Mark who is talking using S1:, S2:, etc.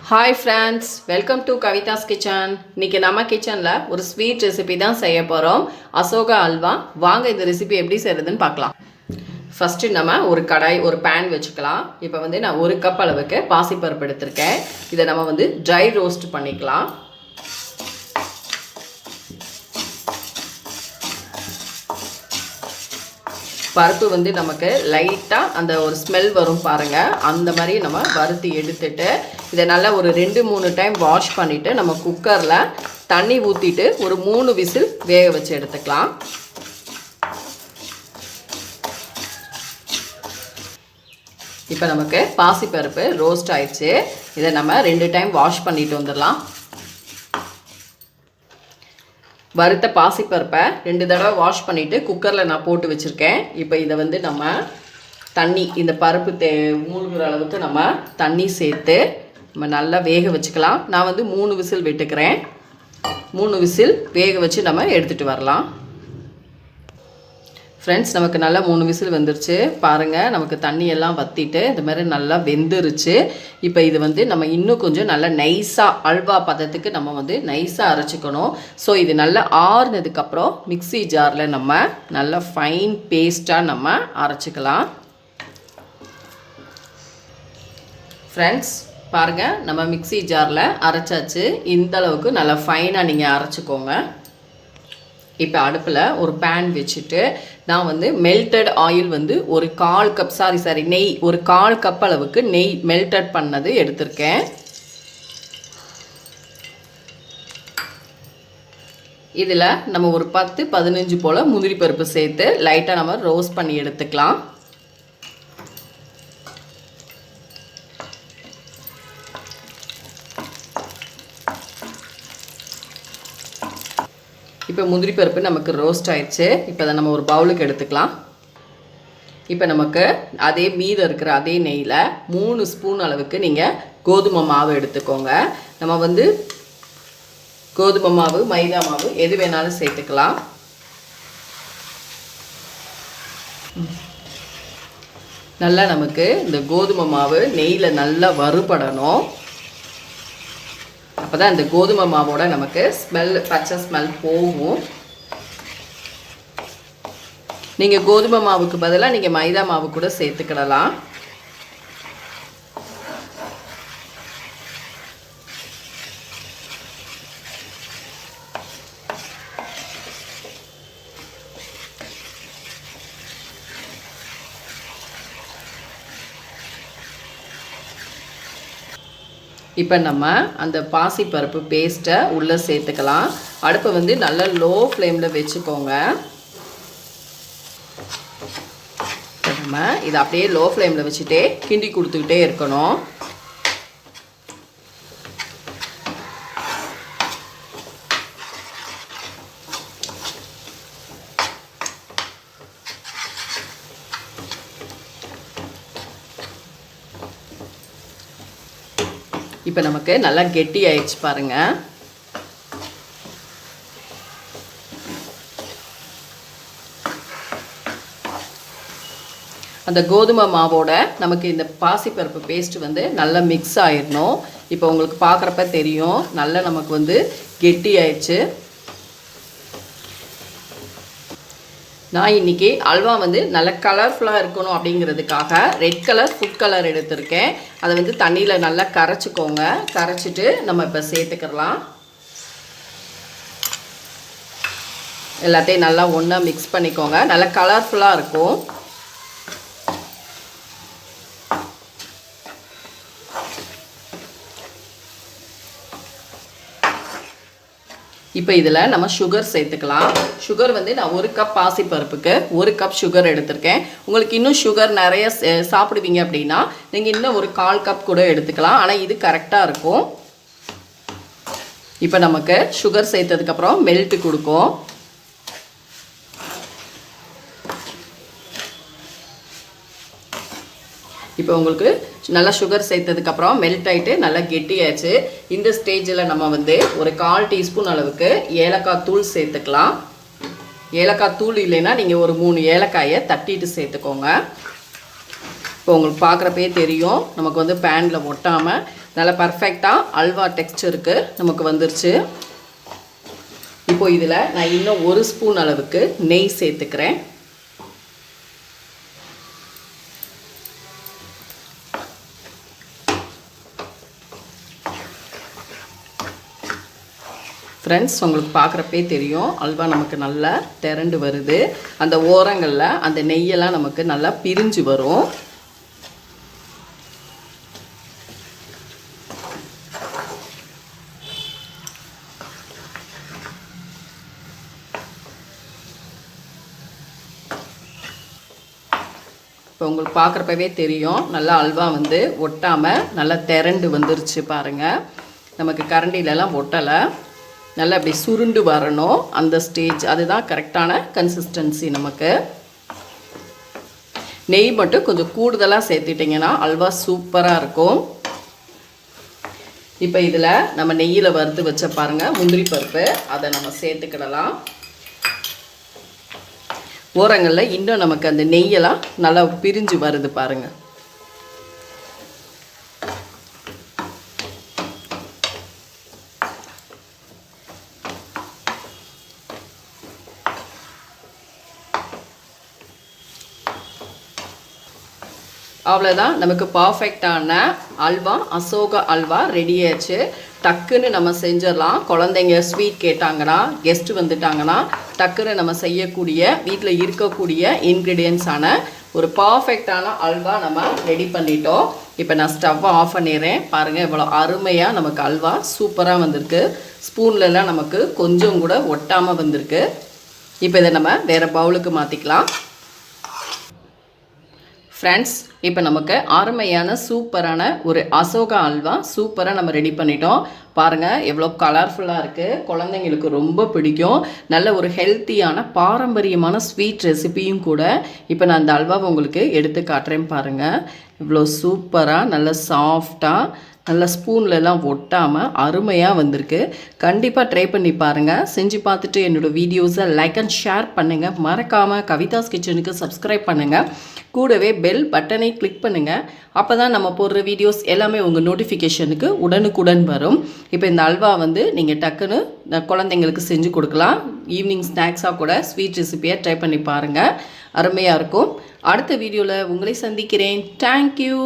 S1: Hi friends, welcome to Kavitha's kitchen. இன்றைக்கி நம்ம கிச்சனில் ஒரு ஸ்வீட் ரெசிபி தான் செய்ய போகிறோம். அசோகா அல்வா. வாங்க இந்த ரெசிபி எப்படி செய்கிறதுன்னு பார்க்கலாம். ஃபஸ்ட்டு நம்ம ஒரு பேன் வச்சுக்கலாம். இப்போ நான் 1 கப் அளவுக்கு பாசிப்பருப்பு எடுத்திருக்கேன். இதை நம்ம ட்ரை ரோஸ்ட் பண்ணிக்கலாம். பருப்பு நமக்கு லைட்டாக அந்த ஒரு ஸ்மெல் வரும் பாருங்கள். அந்த மாதிரி நம்ம வறுத்து எடுத்துட்டு இதை நல்லா ஒரு 2-3 டைம் வாஷ் பண்ணிவிட்டு நம்ம குக்கரில் தண்ணி ஊற்றிட்டு ஒரு 3 விசில் வேக வச்சு எடுத்துக்கலாம். இப்போ நமக்கு பாசிப்பருப்பு ரோஸ்ட் ஆயிடுச்சு. இதை நம்ம 2 டைம் வாஷ் பண்ணிட்டு வந்துடலாம். வறுத்த பாசிப்பருப்பை 2 தடவை வாஷ் பண்ணிவிட்டு குக்கரில் நான் போட்டு வச்சுருக்கேன். இப்போ இதை நம்ம தண்ணி, இந்த பருப்பு மூழ்கிற அளவுக்கு நம்ம தண்ணி சேர்த்து நம்ம நல்லா வேக வச்சுக்கலாம். நான் 3 விசில் விட்டுக்கிறேன். 3 விசில் வேக வச்சு நம்ம எடுத்துகிட்டு வரலாம். ஃப்ரெண்ட்ஸ், நமக்கு நல்லா 3 விசில் வந்துருச்சு பாருங்கள். நமக்கு தண்ணியெல்லாம் வற்றிட்டு இந்த மாதிரி நல்லா வெந்துருச்சு. இப்போ இது நம்ம இன்னும் கொஞ்சம் நல்லா நைஸாக அல்வா பதத்துக்கு நம்ம நைஸாக அரைச்சிக்கணும். ஸோ இது நல்லா ஆறுனதுக்கப்புறம் மிக்ஸி ஜாரில் நம்ம நல்லா ஃபைன் பேஸ்ட்டாக நம்ம அரைச்சிக்கலாம். ஃப்ரெண்ட்ஸ் பாருங்கள், நம்ம மிக்ஸி ஜாரில் அரைச்சாச்சு. இந்தளவுக்கு நல்லா ஃபைனாக நீங்கள் அரைச்சிக்கோங்க. இப்போ அடுப்பில் ஒரு பேன் வச்சுட்டு நான் மெல்டட் ஆயில் ஒரு 1/4 கப் நெய், ஒரு 1/4 கப் அளவுக்கு நெய் மெல்டட் பண்ணது எடுத்திருக்கேன். இதில் நம்ம ஒரு 10-15 போல் முந்திரி பருப்பு சேர்த்து லைட்டாக நம்ம ரோஸ்ட் பண்ணி எடுத்துக்கலாம். இப்போ முந்திரி பருப்பு நமக்கு ரோஸ்ட் ஆயிடுச்சு. இப்போ அதை நம்ம ஒரு பவுலுக்கு எடுத்துக்கலாம். இப்போ நமக்கு மீதம் இருக்கிற அதே நெய்யில் 3 ஸ்பூன் அளவுக்கு நீங்கள் கோதுமை மாவு எடுத்துக்கோங்க. நம்ம கோதுமை மாவு, மைதா மாவு எது வேணாலும் சேர்த்துக்கலாம். நல்லா நமக்கு இந்த கோதுமை மாவு நெய்யில் நல்லா வறுபடணும். அப்போ தான் இந்த கோதுமை மாவோட நமக்கு பச்சை ஸ்மெல் போகும். நீங்கள் கோதுமை மாவுக்கு பதிலாக நீங்கள் மைதா மாவு கூட சேர்த்துக்கிடலாம். இப்போ நம்ம அந்த பாசிப்பருப்பு பேஸ்ட்டை உள்ளே சேர்த்துக்கலாம். அடுப்பை நல்லா லோ ஃப்ளேமில் வச்சுக்கோங்க. நம்ம இதை அப்படியே லோ ஃப்ளேமில் வச்சுட்டே கிண்டி கொடுத்துக்கிட்டே இருக்கணும். இப்போ நமக்கு நல்லா கெட்டி ஆயிடுச்சு பாருங்கள். அந்த கோதுமை மாவோட நமக்கு இந்த பாசிப்பருப்பு பேஸ்ட் நல்லா மிக்ஸ் ஆயிடணும். இப்போ உங்களுக்கு பார்க்குறப்ப தெரியும் நல்லா நமக்கு கெட்டி ஆயிடுச்சு. நான் இன்றைக்கி அல்வா நல்லா கலர்ஃபுல்லாக இருக்கணும் அப்படிங்கிறதுக்காக ரெட் கலர் ஃபுட் கலர் எடுத்திருக்கேன். அதை தண்ணியில் நல்லா கரைச்சிக்கோங்க. கரைச்சிட்டு நம்ம இப்போ சேர்த்துக்கலாம். எல்லாத்தையும் நல்லா ஒன்றா மிக்ஸ் பண்ணிக்கோங்க. நல்லா கலர்ஃபுல்லாக இருக்கும். இப்போ இதில் நம்ம சுகர் சேர்த்துக்கலாம். சுகர் நான் 1 கப் பாசிப்பருப்புக்கு 1 கப் சுகர் எடுத்திருக்கேன். உங்களுக்கு இன்னும் சுகர் நிறைய சாப்பிடுவீங்க அப்படின்னா நீங்கள் இன்னும் ஒரு 1/4 கப் கூட எடுத்துக்கலாம். ஆனால் இது கரெக்டாக இருக்கும். இப்போ நமக்கு சுகர் சேர்த்ததுக்கப்புறம் மெல்ட்டு கொடுக்கும். இப்போ உங்களுக்கு நல்லா சுகர் சேர்த்ததுக்கப்புறம் மெல்ட் ஆகிட்டு நல்லா கெட்டியாச்சு. இந்த ஸ்டேஜில் நம்ம ஒரு 1/4 டீஸ்பூன் அளவுக்கு ஏலக்காய் தூள் சேர்த்துக்கலாம். ஏலக்காய் தூள் இல்லைன்னா நீங்கள் ஒரு 3 ஏலக்காயை தட்டிட்டு சேர்த்துக்கோங்க. இப்போ உங்களுக்கு பார்க்குறப்பே தெரியும் நமக்கு வந்து பேனில் ஒட்டாமல் நல்லா பர்ஃபெக்டாக அல்வா டெக்ஸ்சருக்கு நமக்கு வந்துருச்சு. இப்போ இதில் நான் இன்னும் 1 ஸ்பூன் அளவுக்கு நெய் சேர்த்துக்கிறேன். ஃப்ரெண்ட்ஸ், உங்களுக்கு பார்க்குறப்பே தெரியும் அல்வா நமக்கு நல்லா திரண்டு வருது. அந்த ஓரங்களில் அந்த நெய்யெல்லாம் நமக்கு நல்லா பிரிஞ்சு வரும். இப்போ உங்களுக்கு பார்க்குறப்பவே தெரியும் நல்லா அல்வா வந்து ஒட்டாமல் நல்லா திரண்டு வந்துருச்சு பாருங்கள். நமக்கு கரண்டிலெல்லாம் ஒட்டலை, நல்லா அப்படி சுருண்டு வரணும். அந்த ஸ்டேஜ் அதுதான் கரெக்டான கன்சிஸ்டன்சி. நமக்கு நெய் மட்டும் கொஞ்சம் கூடுதலாக சேர்த்துட்டிங்கன்னா அல்வா சூப்பராக இருக்கும். இப்போ இதில் நம்ம நெய்யில் வறுத்து வச்ச பாருங்கள் முந்திரி பருப்பு, அதை நம்ம சேர்த்துக்கிடலாம். ஓரங்களில் இன்னும் நமக்கு அந்த நெய்யெல்லாம் நல்லா பிரிஞ்சு வருது பாருங்கள். அவ்வளோதான், நமக்கு பர்ஃபெக்டான அல்வா அசோகா அல்வா ரெடி ஆச்சு. டக்குன்னு நம்ம செஞ்சிடலாம். குழந்தைங்க ஸ்வீட் கேட்டாங்கன்னா, கெஸ்ட்டு வந்துட்டாங்கன்னா டக்குன்னு நம்ம செய்யக்கூடிய வீட்டில் இருக்கக்கூடிய இன்க்ரீடியன்ஸான ஒரு பர்ஃபெக்டான அல்வா நம்ம ரெடி பண்ணிட்டோம். இப்போ நான் ஸ்டவ்வை ஆஃப் பண்ணிடுறேன். பாருங்கள் இவ்வளோ அருமையாக நமக்கு அல்வா சூப்பராக வந்திருக்கு. ஸ்பூன்லலாம் நமக்கு கொஞ்சம் கூட ஒட்டாமல் வந்திருக்கு. இப்போ இதை நம்ம வேறு பவுலுக்கு மாற்றிக்கலாம். ஃப்ரெண்ட்ஸ், இப்போ நமக்கு அருமையான சூப்பரான ஒரு அசோகா அல்வா சூப்பராக நம்ம ரெடி பண்ணிட்டோம். பாருங்கள் எவ்வளோ கலர்ஃபுல்லாக இருக்குது. குழந்தைங்களுக்கு ரொம்ப பிடிக்கும். நல்ல ஒரு ஹெல்த்தியான பாரம்பரியமான ஸ்வீட் ரெசிபியும் கூட. இப்போ நான் அந்த அல்வாவை உங்களுக்கு எடுத்து காட்டுறேன் பாருங்கள். இவ்வளோ சூப்பராக நல்ல சாஃப்டாக நல்ல ஸ்பூன்லலாம் ஒட்டாமல் அருமையாக வந்திருக்கு. கண்டிப்பாக ட்ரை பண்ணி பாருங்கள். செஞ்சு பார்த்துட்டு என்னோடய வீடியோஸை லைக் அண்ட் ஷேர் பண்ணுங்கள். மறக்காமல் கவிதாஸ் கிச்சனுக்கு சப்ஸ்கிரைப் பண்ணுங்கள். கூடவே பெல் பட்டனை கிளிக் பண்ணுங்கள். அப்போ தான் நம்ம போடுற வீடியோஸ் எல்லாமே உங்கள் நோட்டிஃபிகேஷனுக்கு உடனுக்குடன் வரும். இப்போ இந்த அல்வா வந்து நீங்கள் டக்குன்னு குழந்தைங்களுக்கு செஞ்சு கொடுக்கலாம். ஈவினிங் ஸ்நாக்ஸாக கூட ஸ்வீட் ரெசிபியாக ட்ரை பண்ணி பாருங்கள். அருமையாக இருக்கும். அடுத்த வீடியோவில் உங்களை சந்திக்கிறேன். தேங்க்யூ.